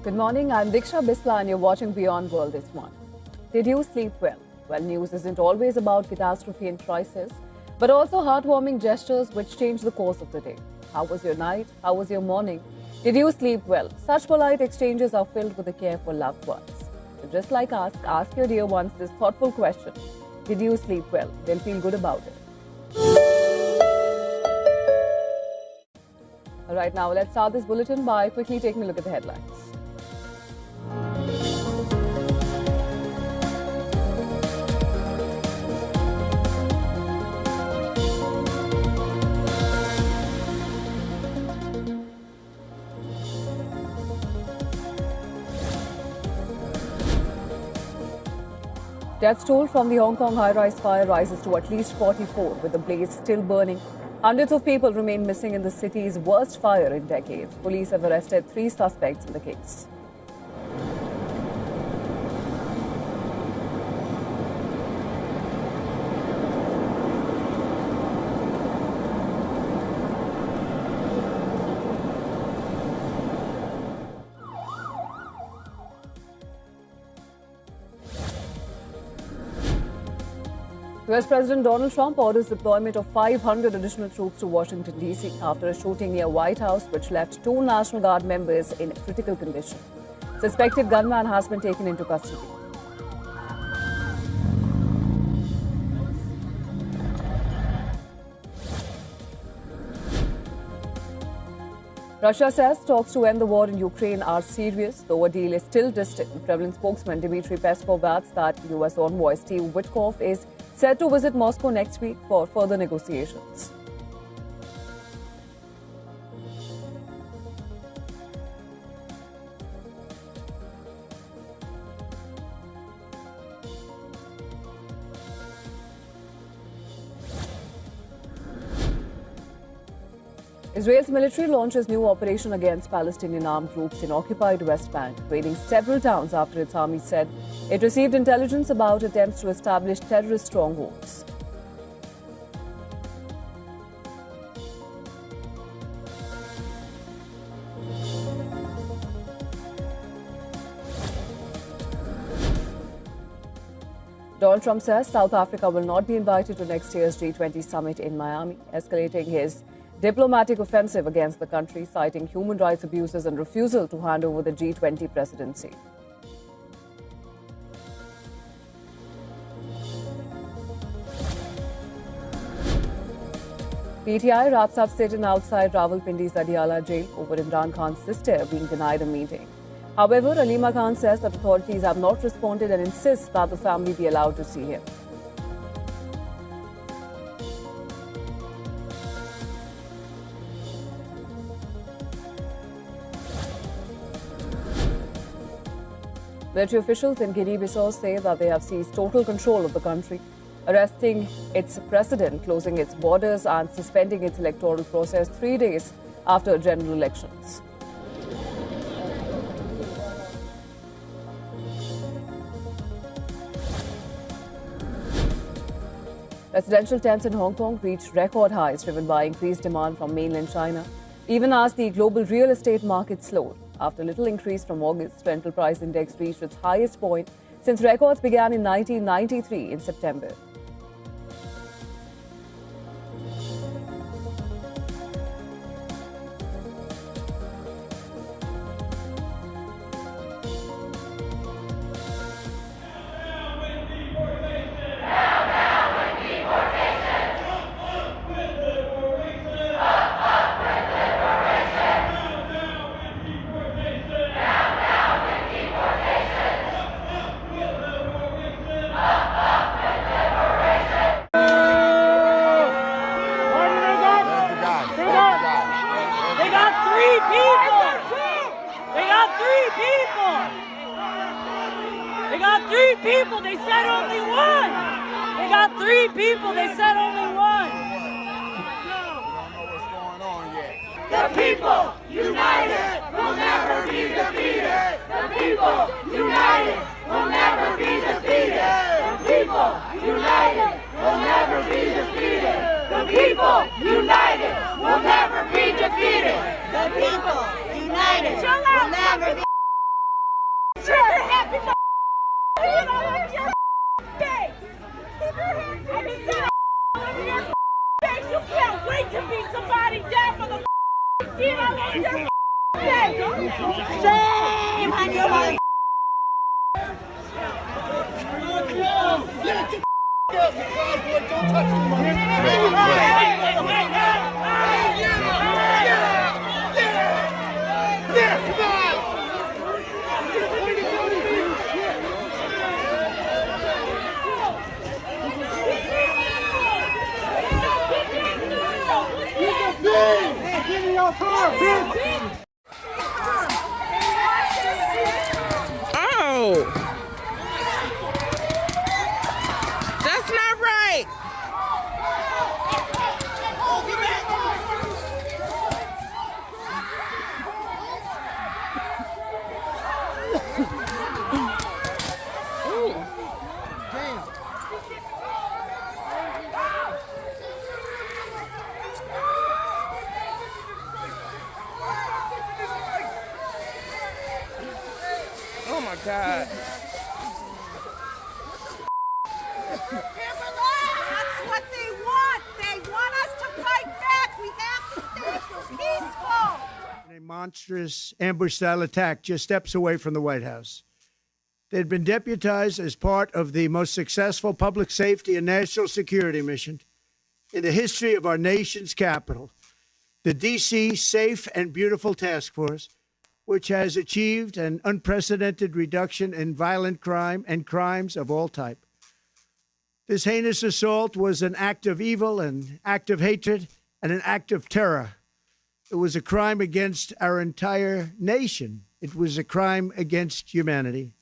Good morning, I'm Diksha Bisla and you're watching Beyond World this morning. Did you sleep well? Well, news isn't always about catastrophe and crisis, but also heartwarming gestures which change the course of the day. How was your night? How was your morning? Did you sleep well? Such polite exchanges are filled with the care for loved ones. So just like ask your dear ones this thoughtful question. Did you sleep well? They'll feel good about it. All right, now let's start this bulletin by quickly taking a look at the headlines. Death toll from the Hong Kong high-rise fire rises to at least 44, with the blaze still burning. Hundreds of people remain missing in the city's worst fire in decades. Police have arrested 3 suspects in the case. US President Donald Trump orders deployment of 500 additional troops to Washington, D.C. after a shooting near White House which left 2 National Guard members in critical condition. Suspected gunman has been taken into custody. Russia says talks to end the war in Ukraine are serious, though a deal is still distant. Kremlin spokesman Dmitry Peskov adds that US envoy Steve Witkoff is set to visit Moscow next week for further negotiations. Israel's military launches new operation against Palestinian armed groups in occupied West Bank, raiding several towns after its army said it received intelligence about attempts to establish terrorist strongholds. Donald Trump says South Africa will not be invited to next year's G20 summit in Miami, escalating his diplomatic offensive against the country, citing human rights abuses and refusal to hand over the G20 presidency. PTI wraps up sit-in outside Rawalpindi's Adiala jail over Imran Khan's sister being denied a meeting. However, Alima Khan says that authorities have not responded and insists that the family be allowed to see him. Military officials in Guinea-Bissau say that they have seized total control of the country, arresting its president, closing its borders and suspending its electoral process 3 days after general elections. Residential tents in Hong Kong reached record highs driven by increased demand from mainland China, even as the global real estate market slowed. After little increase from August, rental price index reached its highest point since records began in 1993 in September. They got three people. They said only one. They got 3 people. They said only one. We don't know what's going on yet. The people united will never be defeated. The people united will never be defeated. The people united will never be defeated. The people united will never be defeated. The people united will never be Keep your hands I just said all over your face. You can't wait to beat somebody down for the team all over your face. Shame on your Oh, that's not right. Oh my God. That's what they want. They want us to fight back. We have to stay peaceful. A monstrous ambush-style attack just steps away from the White House. They'd been deputized as part of the most successful public safety and national security mission in the history of our nation's capital, the D.C. Safe and Beautiful Task Force, which has achieved an unprecedented reduction in violent crime and crimes of all type. This heinous assault was an act of evil, an act of hatred, and an act of terror. It was a crime against our entire nation. It was a crime against humanity.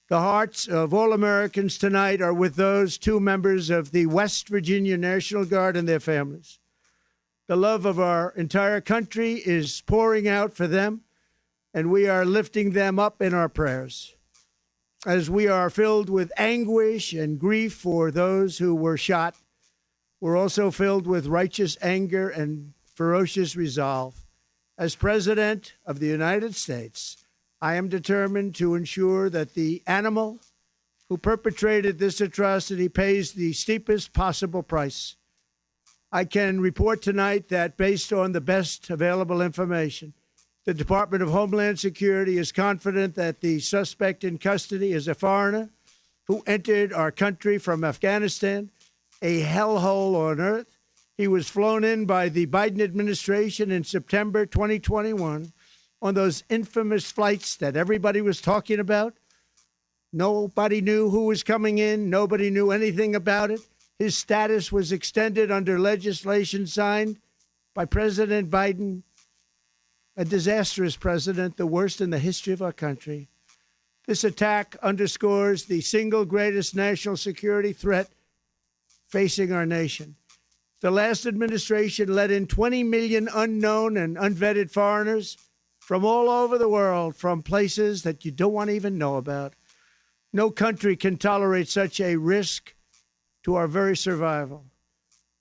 The hearts of all Americans tonight are with those two members of the West Virginia National Guard and their families. The love of our entire country is pouring out for them, and we are lifting them up in our prayers. As we are filled with anguish and grief for those who were shot, we're also filled with righteous anger and ferocious resolve. As President of the United States, I am determined to ensure that the animal who perpetrated this atrocity pays the steepest possible price. I can report tonight that based on the best available information, the Department of Homeland Security is confident that the suspect in custody is a foreigner who entered our country from Afghanistan, a hellhole on earth. He was flown in by the Biden administration in September 2021 on those infamous flights that everybody was talking about. Nobody knew who was coming in. Nobody knew anything about it. His status was extended under legislation signed by President Biden, a disastrous president, the worst in the history of our country. This attack underscores the single greatest national security threat facing our nation. The last administration let in 20 million unknown and unvetted foreigners from all over the world, from places that you don't want to even know about. No country can tolerate such a risk to our very survival.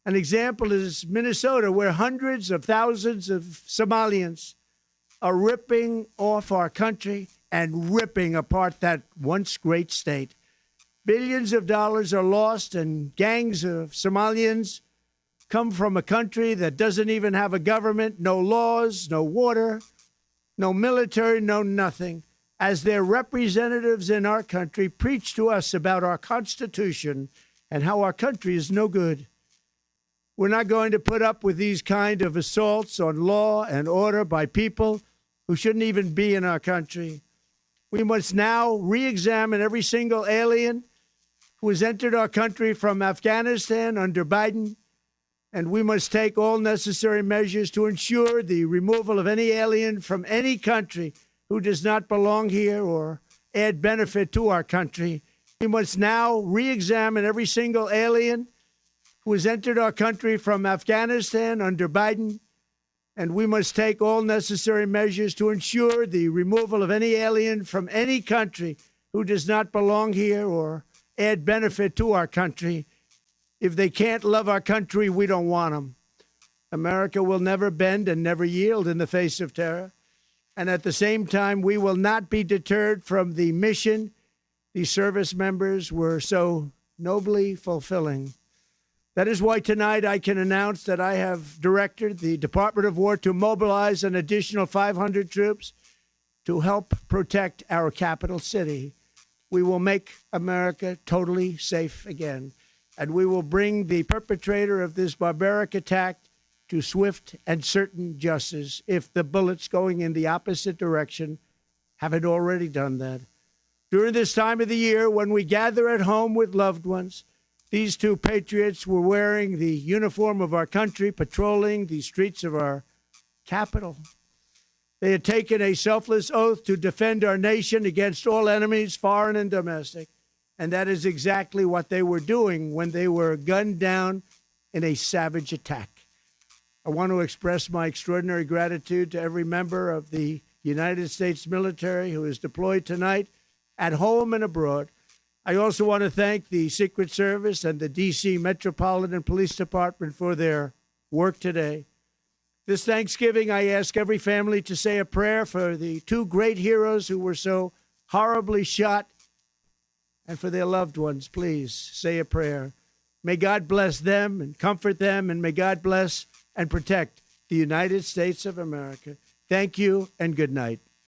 An example is Minnesota, where hundreds of thousands of Somalians are ripping off our country and ripping apart that once great state. Billions of dollars are lost, and gangs of Somalians come from a country that doesn't even have a government, no laws, no water, no military, no nothing. As their representatives in our country preach to us about our Constitution and how our country is no good. We're not going to put up with these kind of assaults on law and order by people who shouldn't even be in our country. We must now re-examine every single alien who has entered our country from Afghanistan under Biden, and we must take all necessary measures to ensure the removal of any alien from any country who does not belong here or add benefit to our country. We must now re-examine every single alien who has entered our country from Afghanistan under Biden, and we must take all necessary measures to ensure the removal of any alien from any country who does not belong here or add benefit to our country. If they can't love our country, we don't want them. America will never bend and never yield in the face of terror. And at the same time, we will not be deterred from the mission these service members were so nobly fulfilling. That is why tonight I can announce that I have directed the Department of War to mobilize an additional 500 troops to help protect our capital city. We will make America totally safe again, and we will bring the perpetrator of this barbaric attack to swift and certain justice if the bullets going in the opposite direction haven't already done that. During this time of the year, when we gather at home with loved ones, these two patriots were wearing the uniform of our country, patrolling the streets of our capital. They had taken a selfless oath to defend our nation against all enemies, foreign and domestic. And that is exactly what they were doing when they were gunned down in a savage attack. I want to express my extraordinary gratitude to every member of the United States military who is deployed tonight at home and abroad. I also want to thank the Secret Service and the D.C. Metropolitan Police Department for their work today. This Thanksgiving, I ask every family to say a prayer for the two great heroes who were so horribly shot, and for their loved ones. Please say a prayer. May God bless them and comfort them, and may God bless and protect the United States of America. Thank you and good night.